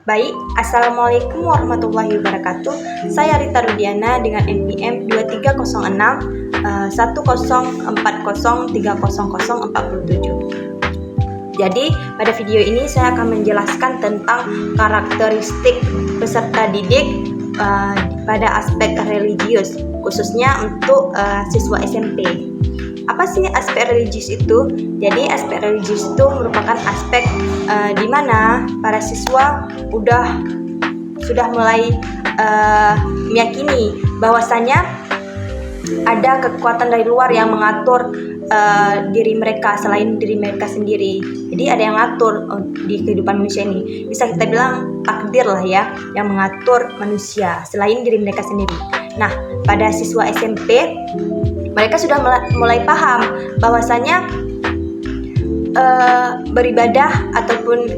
Baik, Assalamualaikum warahmatullahi wabarakatuh. Saya Rita Rudiana dengan NPM 2306 1040300047. Jadi, pada video ini saya akan menjelaskan tentang karakteristik peserta didik pada aspek religius, khususnya untuk siswa SMP. Apa sih aspek religius itu? Jadi aspek religius itu merupakan aspek di mana para siswa sudah mulai meyakini bahwasanya ada kekuatan dari luar yang mengatur diri mereka selain diri mereka sendiri. Jadi ada yang mengatur di kehidupan manusia ini. Bisa kita bilang takdir lah ya, yang mengatur manusia selain diri mereka sendiri. Nah, pada siswa SMP mereka sudah mulai paham bahwasanya beribadah ataupun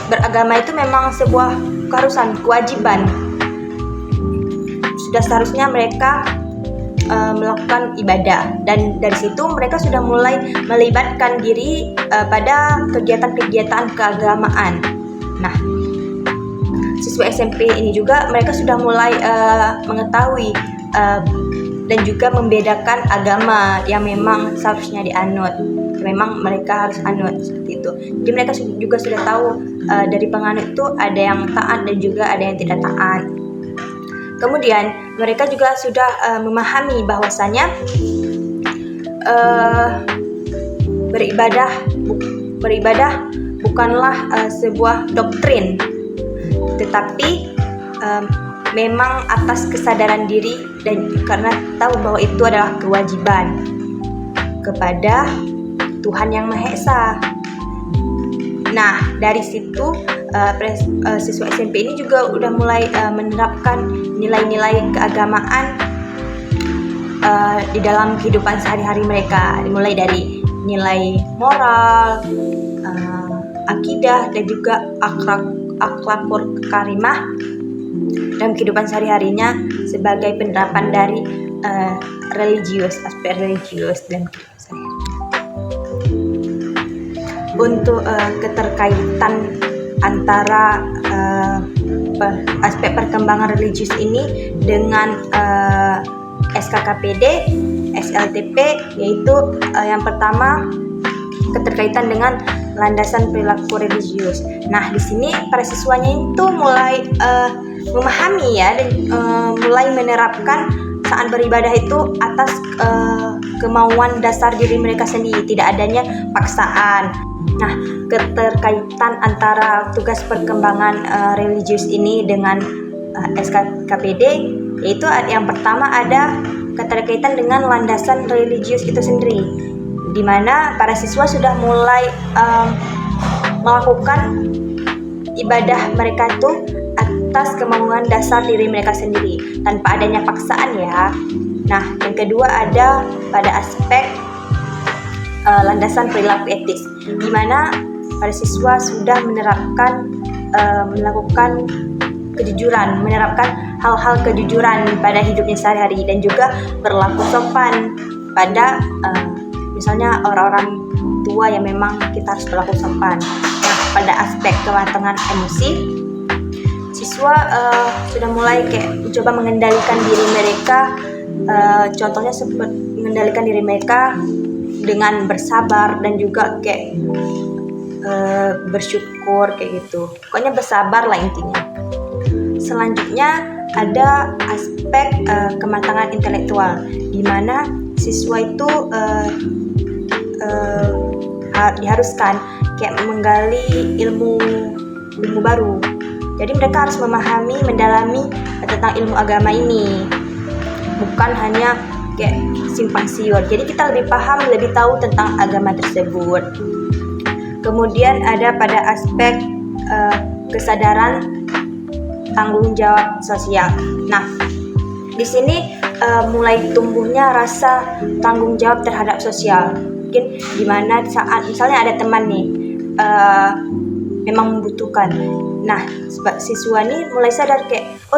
beragama itu memang sebuah keharusan, kewajiban. Sudah seharusnya mereka melakukan ibadah, dan dari situ mereka sudah mulai melibatkan diri pada kegiatan-kegiatan keagamaan. Nah, siswa SMP ini juga mereka sudah mulai mengetahui dan juga membedakan agama yang memang seharusnya dianut, memang mereka harus anut seperti itu. Jadi mereka juga sudah tahu dari penganut itu ada yang taat dan juga ada yang tidak taat. Kemudian mereka juga sudah memahami bahwasanya beribadah bukanlah sebuah doktrin, tetapi memang atas kesadaran diri dan karena tahu bahwa itu adalah kewajiban kepada Tuhan Yang Maha Esa. Nah, dari situ siswa SMP ini juga udah mulai menerapkan nilai-nilai keagamaan di dalam kehidupan sehari-hari mereka, dimulai dari nilai moral, akidah dan juga akhlakul karimah dalam kehidupan sehari-harinya sebagai penerapan dari aspek religius dalam kehidupan sehari-hari. Untuk keterkaitan antara aspek perkembangan religius ini dengan SKKPD, SLTP, yaitu yang pertama keterkaitan dengan landasan perilaku religius. Nah, di sini para siswanya itu mulai memahami ya dan mulai menerapkan saat beribadah itu atas kemauan dasar diri mereka sendiri, tidak adanya paksaan. Nah, keterkaitan antara tugas perkembangan religius ini dengan SKKPD, yaitu yang pertama ada keterkaitan dengan landasan religius itu sendiri, di mana para siswa sudah mulai melakukan ibadah mereka itu atas kemauan dasar diri mereka sendiri tanpa adanya paksaan ya. Nah, yang kedua ada pada aspek landasan perilaku etis, di mana para siswa sudah melakukan kejujuran, menerapkan hal-hal kejujuran pada hidupnya sehari-hari dan juga berlaku sopan pada misalnya orang-orang tua yang memang kita harus berlaku sopan. Nah, pada aspek kematangan emosi, siswa sudah mulai mencoba mengendalikan diri mereka, contohnya seperti mengendalikan diri mereka dengan bersabar dan juga bersyukur gitu. Pokoknya bersabar lah intinya. Selanjutnya ada aspek kematangan intelektual, di mana siswa itu diharuskan menggali ilmu baru. Jadi mereka harus memahami, mendalami tentang ilmu agama ini, bukan hanya simpang siur. Jadi kita lebih paham, lebih tahu tentang agama tersebut. Kemudian ada pada aspek kesadaran tanggung jawab sosial. Nah, di sini mulai tumbuhnya rasa tanggung jawab terhadap sosial. Mungkin di mana saat misalnya ada teman nih memang membutuhkan. Nah, siswa nih mulai sadar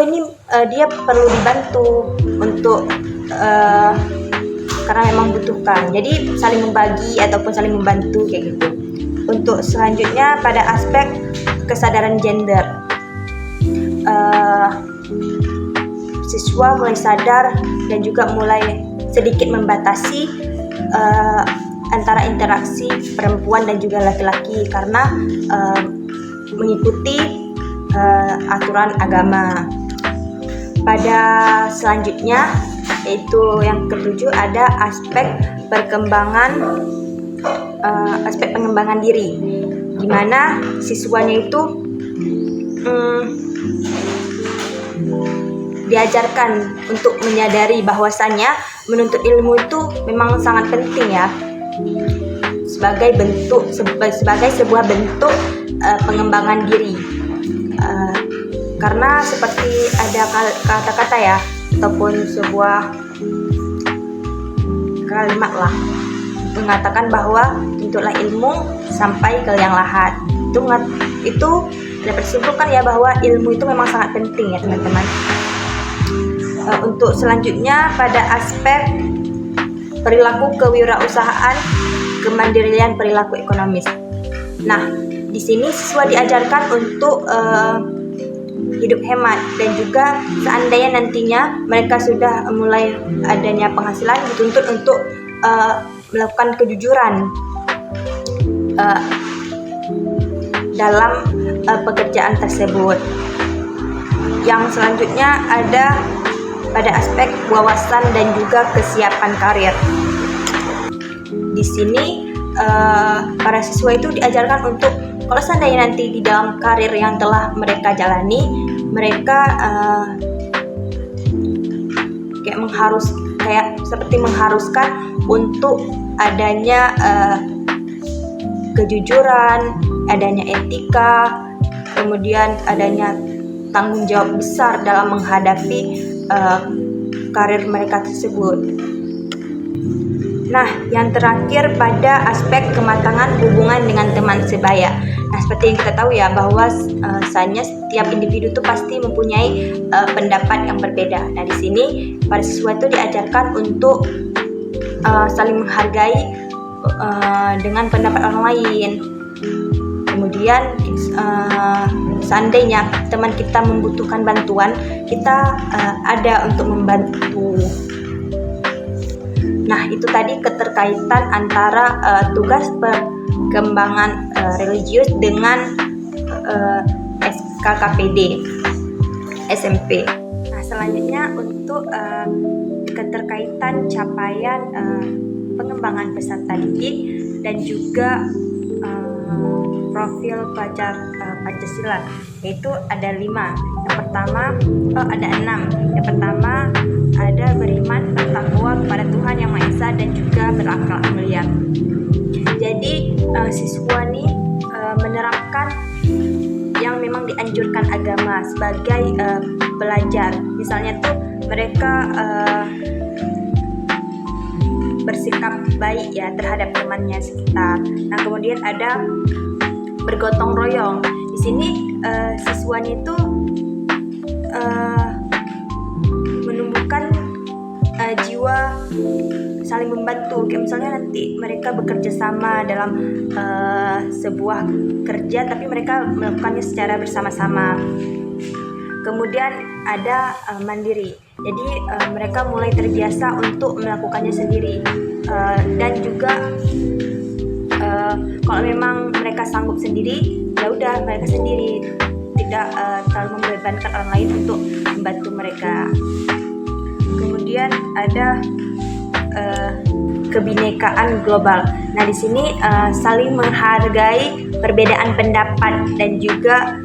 ini dia perlu dibantu untuk karena memang membutuhkan. Jadi saling membagi ataupun saling membantu kayak gitu. Untuk selanjutnya pada aspek kesadaran gender. Siswa mulai sadar dan juga mulai sedikit membatasi antara interaksi perempuan dan juga laki-laki karena mengikuti aturan agama. Pada selanjutnya, yaitu yang ketujuh, ada aspek pengembangan diri, di mana siswanya itu diajarkan untuk menyadari bahwasannya menuntut ilmu itu memang sangat penting ya, sebagai sebuah bentuk pengembangan diri. Karena seperti ada kata-kata ya, ataupun sebuah kalimat lah, mengatakan bahwa tuntutlah ilmu sampai ke liang lahat. Itu dapat disimpulkan ya bahwa ilmu itu memang sangat penting ya teman-teman. Untuk selanjutnya, pada aspek perilaku kewirausahaan, kemandirian perilaku ekonomis. Nah, di sini siswa diajarkan untuk hidup hemat, dan juga seandainya nantinya mereka sudah mulai adanya penghasilan, dituntut untuk melakukan kejujuran dalam pekerjaan tersebut. Yang selanjutnya ada pada aspek wawasan dan juga kesiapan karir. Di sini para siswa itu diajarkan untuk kalau seandainya nanti di dalam karir yang telah mereka jalani, mereka seperti mengharuskan untuk adanya kejujuran, adanya etika, kemudian adanya tanggung jawab besar dalam menghadapi karir mereka tersebut. Nah, yang terakhir pada aspek kematangan hubungan dengan teman sebaya. Nah, seperti yang kita tahu ya bahwa setiap individu itu pasti mempunyai pendapat yang berbeda. Nah, di sini para siswa itu diajarkan untuk saling menghargai dengan pendapat orang lain. Kemudian seandainya teman kita membutuhkan bantuan, kita ada untuk membantu. Nah, itu tadi keterkaitan antara tugas perkembangan religius dengan SKKPD SMP. Nah, selanjutnya untuk keterkaitan capaian pengembangan peserta didik dan juga profil pelajar Pancasila, yaitu ada 5. Ada 6. Yang pertama ada beriman, bertakwa kepada Tuhan Yang Maha Esa dan juga berakhlak mulia. Jadi siswa nih menerapkan yang memang dianjurkan agama sebagai pelajar. Misalnya tuh mereka bersikap baik ya terhadap temannya sekitar. Nah, kemudian ada bergotong royong. Di sini siswanya itu menumbuhkan jiwa saling membantu. Kayak misalnya nanti mereka bekerja sama dalam sebuah kerja, tapi mereka melakukannya secara bersama-sama. Kemudian ada mandiri. Jadi mereka mulai terbiasa untuk melakukannya sendiri, dan juga kalau memang mereka sanggup sendiri, ya udah mereka sendiri, tidak terlalu membebankan orang lain untuk membantu mereka. Kemudian ada kebinekaan global. Nah, di sini saling menghargai perbedaan pendapat dan juga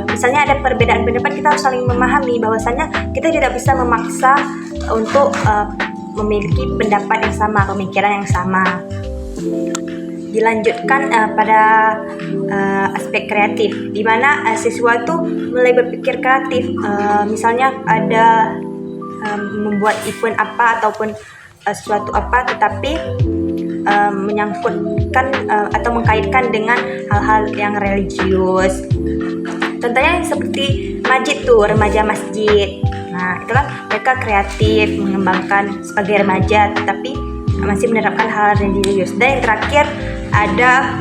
misalnya ada perbedaan pendapat, kita harus saling memahami bahwasannya kita tidak bisa memaksa untuk memiliki pendapat yang sama, pemikiran yang sama. Dilanjutkan pada aspek kreatif, di mana siswa itu mulai berpikir kreatif. Misalnya ada membuat event apa ataupun sesuatu apa, tetapi menyangkutkan atau mengkaitkan dengan hal-hal yang religius. Contohnya seperti Majid tuh, remaja masjid. Nah, itu kan mereka kreatif mengembangkan sebagai remaja, tetapi masih menerapkan hal religius. Dan yang terakhir ada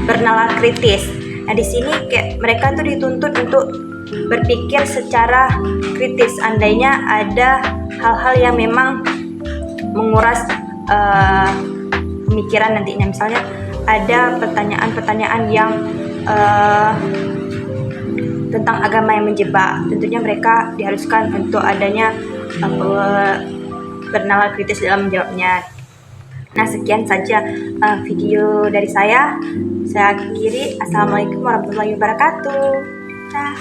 bernalar kritis. Nah, di sini kayak mereka tuh dituntut untuk berpikir secara kritis. Andainya ada hal-hal yang memang menguras pemikiran nantinya, misalnya ada pertanyaan-pertanyaan yang tentang agama yang menjebak, tentunya mereka diharuskan untuk adanya bernalar kritis dalam menjawabnya. Nah, sekian saja video dari saya. Saya akhiri. Assalamualaikum warahmatullahi wabarakatuh. Dah.